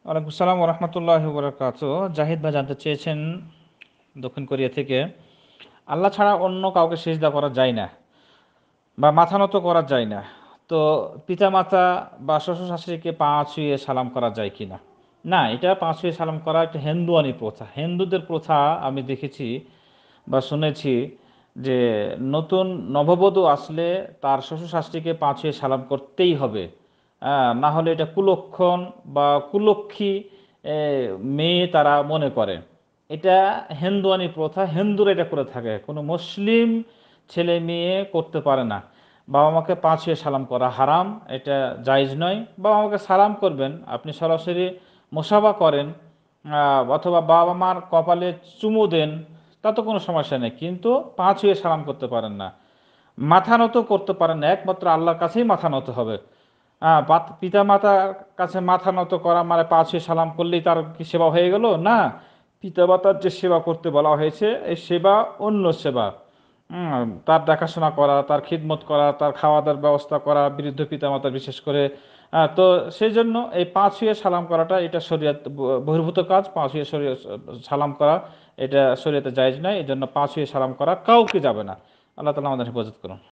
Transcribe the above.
ওয়ালাইকুম আসসালাম ওয়া রাহমাতুল্লাহি ওয়া বারাকাতুহু। জাহিদ ভাই জানতে চেয়েছেন দক্ষিণ কোরিয়া থেকে, আল্লাহ ছাড়া অন্য কাউকে সিজদা করা যায় না বা মাথা নত করা যায় না। তো পিতামাতা বা শ্বশুর-শাশুড়িকে পা ছুঁয়ে সালাম করা যায় কিনা? না, এটা পা ছুঁয়ে সালাম করা একটা হিন্দুয়ানি প্রথা। হিন্দুদের প্রথা আমি দেখেছি বা শুনেছি যে নতুন নববধূ আসলে তার শ্বশুর-শাশুড়িকে পা ছুঁয়ে সালাম করতেই হবে। না হলে এটা কুলক্ষণ বা কুলক্ষী এ মেয়ে তারা মনে করে। এটা হিন্দুয়ানি প্রথা, হিন্দুরা এটা করে থাকে। কোনো মুসলিম ছেলে-মেয়ে করতে পারে না। বাবা-মাকে পা ছুঁয়ে সালাম করা হারাম, এটা জায়েজ নয়। বাবা-মাকে সালাম করবেন, আপনি সরাসরি মুসাফা করেন, অথবা বাবা-মার কপালে চুমু দেন, তাতে কোনো সমস্যা নেই। কিন্তু পা ছুঁয়ে সালাম করতে পারেন না। মাথা নত করতে পারেন না, একমাত্র আল্লাহর কাছেই মাথা নত হবে। পিতা-মাতার কাছে মাথা নত করা মানে পা ছুঁয়ে সালাম করলেই তার কি সেবা হয়ে গেল? না। পিতা-মাতার যে সেবা করতে বলা হয়েছে, এই সেবা অন্য সেবা। তার দেখাশোনা করা, তার খিদমত করা, তার খাওয়া-দাওয়ার ব্যবস্থা করা, বৃদ্ধ পিতা-মাতার বিশেষ করে। তো সেজন্য এই পা ছুঁয়ে সালাম করাটা এটা শরীয়ত বহির্ভূত কাজ। পা ছুঁয়ে সালাম করা এটা শরীয়তে জায়েজ নয়। এজন্য পা ছুঁয়ে সালাম করা কাউকে যাবে না। আল্লাহ তাআলা আমাদের হেফাজত করুন।